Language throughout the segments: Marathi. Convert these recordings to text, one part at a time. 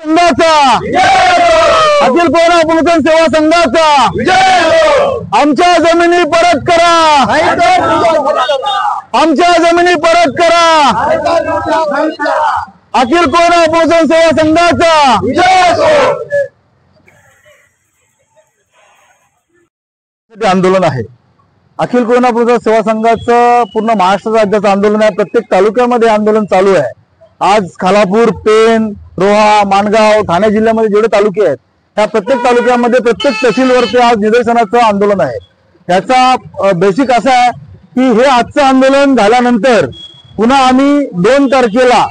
संघाचा अखिल कोयना पुनर्वसन सेवा संघाचा आमच्या जमिनी परत करा, आमच्या जमिनी परत करा। अखिल कोयना पुनर्वसन सेवा संघाचा आंदोलन आहे। अखिल कोयना पुनर्वसन सेवा संघाचं पूर्ण महाराष्ट्र राज्याचं आंदोलन आहे। प्रत्येक तालुक्यामध्ये आंदोलन चालू आहे। आज खालापूर, पेण, रोहा, माणगाव, ठाणे जिल्ह्यामध्ये जेवढे तालुके आहेत त्या प्रत्येक तालुक्यामध्ये प्रत्येक तहसीलवरती आज निदर्शनाचं आंदोलन आहे। याचा बेसिक असा आहे की हे आजचं आंदोलन झाल्यानंतर पुन्हा आम्ही 2 तारखेला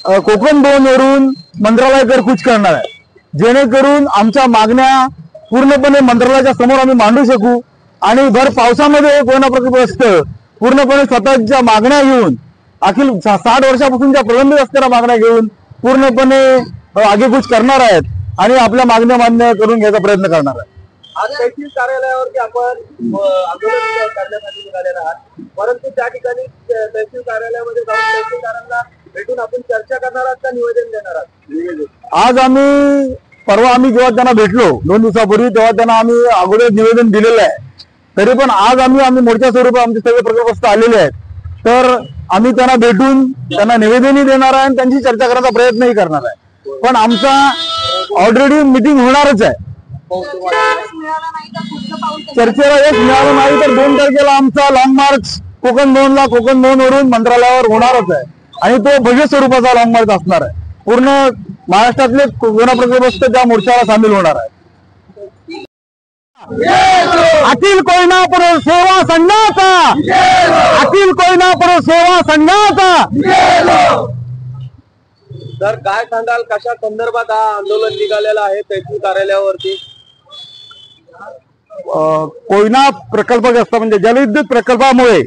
कोकण 2 वरून मंत्रालयाकडे कूच करणार आहे, जेणेकरून आमच्या मागण्या पूर्णपणे मंत्रालयाच्या समोर आम्ही मांडू शकू आणि भर पावसामध्ये कोयना प्रकल्पग्रस्त पूर्णपणे स्वतःच्या मागण्या घेऊन अखिल 60 वर्षापासूनच्या प्रलंबित असणाऱ्या मागण्या घेऊन पूर्णपणे आगेकूच करणार आहेत आणि आपल्या मागण्या मान्य करून घ्यायचा प्रयत्न करणार आहे। आज तहसील कार्यालयावरती आपण आंदोलन करण्यासाठी निघालेला आहात, परंतु त्या ठिकाणी तहसील कार्यालयामध्ये जाऊन तहसीलदारांना भेटून आपण चर्चा करणार आहात का निवेदन देणार आहात? आज परवा आम्ही जेव्हा त्यांना भेटलो 2 दिवसापूर्वी तेव्हा त्यांना आम्ही अगोदर निवेदन दिलेलं आहे। तरी पण आज आम्ही मोर्चा स्वरूपात आमचे सगळे प्रकल्पस्थ आलेले आहेत, तर आम्ही त्यांना भेटून त्यांना निवेदनही देणार आहे आणि त्यांची चर्चा करण्याचा प्रयत्नही करणार आहे। पण आमचा ऑलरेडी मीटिंग होणारच आहे। चर्चेला यश मिळालं नाही तर 2 तारखेला आमचा लॉंग मार्च कोकण 2 वरून मंत्रालयावर होणारच आहे आणि तो भव्य स्वरूपाचा लॉंग मार्च असणार आहे। पूर्ण महाराष्ट्रातले कोयना प्रकल्पस्थ त्या मोर्चाला सामील होणार आहे। अखिल कोयना पुनर्वसन सेवा संघाचा, अखिल कोयना पुनर्वसन सेवा संघाचा। तर काय सांगाल, कशा संदर्भात हा आंदोलन निघालेला आहे तहसील कार्यालयावरती? कोयना प्रकल्पग्रस्त म्हणजे जलविद्युत प्रकल्पामुळे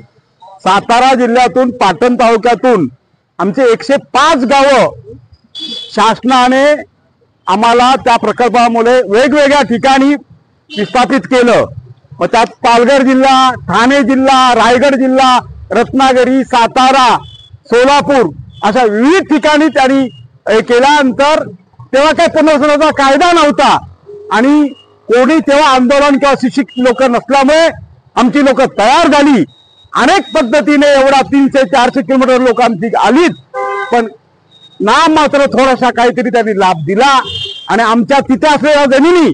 सातारा जिल्ह्यातून पाटण तालुक्यातून आमचे 105 गावं शासनाने आम्हाला त्या प्रकल्पामुळे वेगवेगळ्या ठिकाणी विस्थापित केलं। व त्यात पालघर जिल्हा, ठाणे जिल्हा, रायगड जिल्हा, रत्नागिरी, सातारा, सोलापूर अशा विविध ठिकाणी त्यांनी केल्यानंतर तेव्हा काही पुनर्वसनाचा कायदा नव्हता आणि कोणी तेव्हा आंदोलन किंवा शिक्षित लोक नसल्यामुळे आमची लोक तयार झाली। अनेक पद्धतीने एवढा 300-400 किलोमीटर लोक आमची आलीत, पण नाम मात्र थोडासा काहीतरी त्यांनी लाभ दिला आणि आमच्या तिथे असलेल्या जमिनी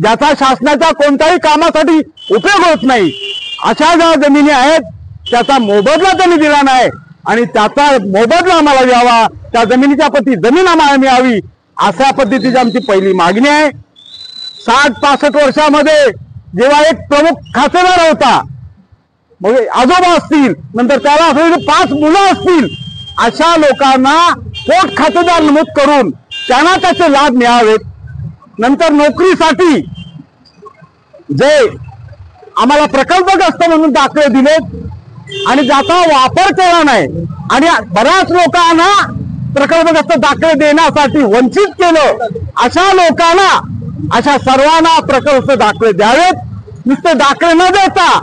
ज्याचा शासनाच्या कोणत्याही कामासाठी उपयोग होत नाही अशा ज्या जमिनी आहेत त्याचा मोबदला त्यांनी दिला नाही आणि त्याचा मोबदला आम्हाला द्यावा, त्या जमिनीच्या प्रती जमीन आम्हाला मिळावी अशा पद्धतीची आमची पहिली मागणी आहे। 60-65 वर्षामध्ये जेव्हा एक प्रमुख खातेदार होता, मग आजोबा असतील, नंतर त्याला असलेली 5 मुलं असतील, अशा लोकांना पोट खातेदार नमूद करून त्यांना त्याचे लाभ मिळावेत। नंतर नोकरीसाठी जे आम्हाला प्रकल्पग्रस्त म्हणून दाखले दिलेत आणि ज्याचा वापर केला नाही आणि बऱ्याच लोकांना प्रकल्पग्रस्त दाखले देण्यासाठी वंचित केलं, अशा लोकांना, अशा सर्वांना प्रकल्प दाखले द्यावेत। नुसते दाखले न देता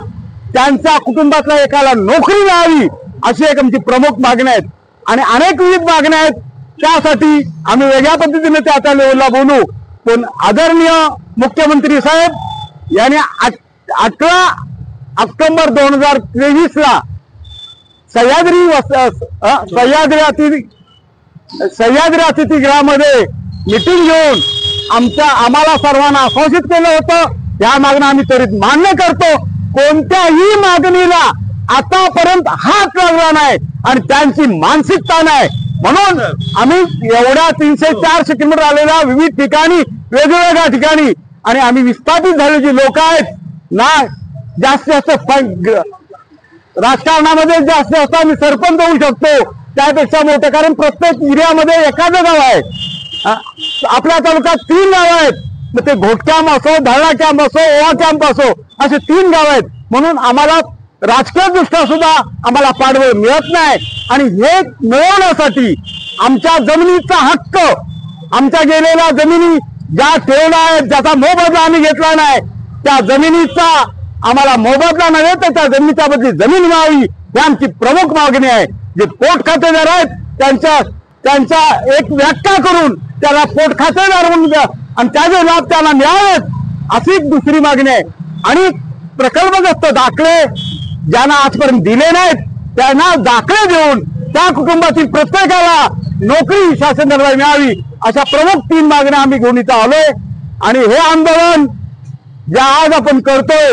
त्यांच्या कुटुंबातल्या एकाला नोकरी मिळावी अशी एक आमची प्रमुख मागणी आहेत आणि अनेक विविध मागण्या आहेत। त्यासाठी आम्ही वेगळ्या पद्धतीने त्या लेवलला बोलू, पण आदरणीय मुख्यमंत्री साहेब यांनी 18 ऑक्टोबर 2023 ला सह्याद्री अतिथीगृहामध्ये मीटिंग घेऊन आम्हाला सर्वांना आश्वासित केलं होतं। या मागण्या आम्ही त्वरित मान्य करतो। कोणत्याही मागणीला आतापर्यंत हात लागला नाही आणि त्यांची मानसिकता नाही, म्हणून आम्ही एवढ्या 300-400 किलोमीटर आलेल्या विविध ठिकाणी वेगवेगळ्या ठिकाणी आणि आम्ही विस्थापित झालेली लोक आहेत ना, जास्तीत जास्त राजकारणामध्ये जास्त आम्ही सरपंच होऊ शकतो त्यापेक्षा मोठं, कारण प्रत्येक एरियामध्ये एखादं गाव आहे। आपल्या तालुक्यात 3 गाव आहेत, मग ते घोट कॅम्प असो, धारणा कॅम्प असो, ओवा कॅम्प असो, असे 3 गाव आहेत। म्हणून आम्हाला राजकीय दृष्ट्या सुद्धा आम्हाला पाठबळ मिळत नाही आणि हे मिळवण्यासाठी आमच्या जमिनीचा हक्क, आमच्या गेलेल्या जमिनी ज्या ठेवल्या आहेत, ज्याचा मोबदला आम्ही घेतला नाही, त्या जमिनीचा आम्हाला मोबदला नव्हे तर त्या जमिनीच्या बदली जमीन मिळावी ही आमची प्रमुख मागणी आहे। जे पोट खातेदार आहेत त्यांचा एक व्याख्या करून त्याला पोट खातेदार म्हणून द्या आणि त्याचे लाभ त्यांना मिळावेत अशी दुसरी मागणी आहे. आणि प्रकल्पग्रस्त दाखले ज्यांना आजपर्यंत दिले नाहीत त्यांना दाखले देऊन त्या कुटुंबातील प्रत्येकाला नोकरी शासन दरबार मिळावी अशा प्रमुख 3 मागण्या आम्ही घेऊन इथं आलोय. आणि हे आंदोलन जे आज आपण करतोय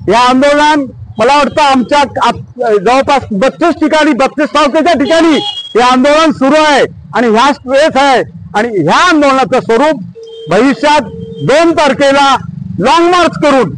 हे आंदोलन मला वाटतं आमच्या जवळपास 32 ठिकाणी 32 तालुक्याच्या ठिकाणी हे आंदोलन सुरू आहे आणि ह्याच वेळेस आहे. आणि ह्या आंदोलनाचं स्वरूप भविष्यात 2 तारखेला लॉंग मार्च करून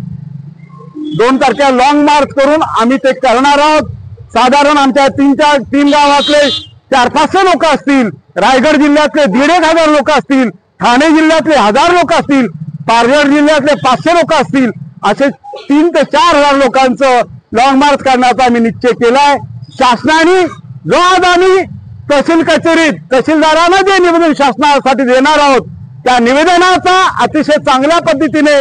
2 तारखेला लॉंग मार्च करून आम्ही ते करणार आहोत. साधारण आमच्या 3 गावातले 400-500 लोक असतील, रायगड जिल्ह्यातले 1,500 लोक असतील, ठाणे जिल्ह्यातले 1000 लोक असतील, पालघर जिल्ह्यातले 500 लोक असतील, असे 3 ते 4,000 लोकांचं लॉंग मार्च करण्याचा आम्ही निश्चय केलाय. शासनाने जो आज आम्ही तहसील कचेरीत तहसीलदारांना जे निवेदन शासनासाठी देणार आहोत त्या निवेदनाचा अतिशय चांगल्या पद्धतीने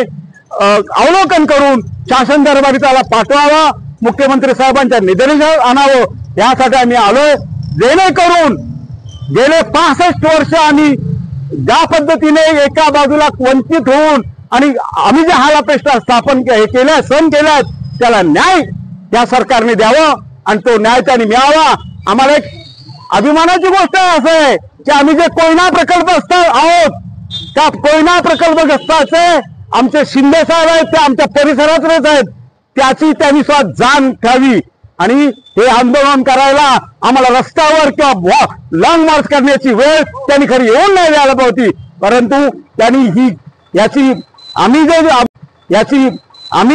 अवलोकन करून शासन दरबारी त्याला पाठवावा, मुख्यमंत्री साहेबांच्या निदर्शनास आणावं यासाठी आम्ही आलोय. जेणेकरून गेले 65 वर्ष आम्ही ज्या पद्धतीने एका बाजूला वंचित होऊन आणि आम्ही जे हालापेष्टा स्थापन केल्या सण केल्यात त्याला न्याय या सरकारने द्यावं आणि तो न्याय त्याने मिळावा. आम्हाला एक अभिमानाची गोष्ट असं आहे की आम्ही जे कोयना प्रकल्पग्रस्त आहोत त्या कोयना प्रकल्पग्रस्ताचे आमचे शिंदे साहेब आहेत ते आमच्या परिसरातच आहेत त्याची त्यांनी स्वतः जाण ठेवावी आणि हे आंदोलन करायला आम्हाला रस्त्यावर किंवा लॉंग मार्च करण्याची वेळ त्यांनी खरी येऊन नाही द्यायला पाहिजे. परंतु त्यांनी आम्ही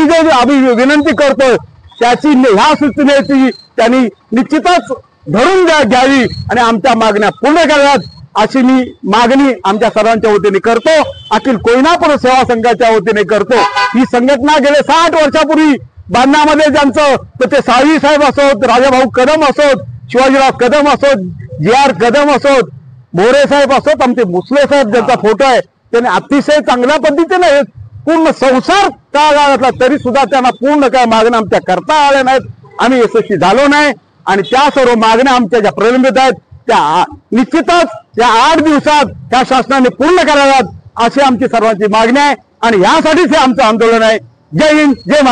जे विनंती करतोय त्याची ह्या सूचनेची त्यांनी निश्चितच धरून घ्यावी आणि आमच्या मागण्या पूर्ण कराव्यात अशी मी मागणी आमच्या सर्वांच्या वतीने करतो. अखिल कोयनापूर सेवा संघाच्या वतीने करतो. ही संघटना गेले 60 वर्षापूर्वी बांधण्यामध्ये ज्यांचं तर ते साळवी साहेब असोत, राजाभाऊ कदम असोत, शिवाजीराव कदम असोत, JR कदम असोत, मोरे साहेब असोत, आमचे भोसले साहेब ज्यांचा फोटो आहे त्यांनी अतिशय चांगल्या पद्धतीने पूर्ण संसार काळ घातला तरी सुद्धा त्यांना पूर्ण काय मागण्या आमच्या करता आल्या नाहीत. आम्ही यशस्वी झालो नाही आणि त्या सर्व मागण्या आमच्या ज्या प्रलंबित आहेत त्या निश्चितच या 8 दिवसात त्या शासनाने पूर्ण कराव्यात अशी आमची सर्वांची मागणी आहे आणि यासाठीच हे आमचं आंदोलन आहे. जय हिंद, जय महाराष्ट्र.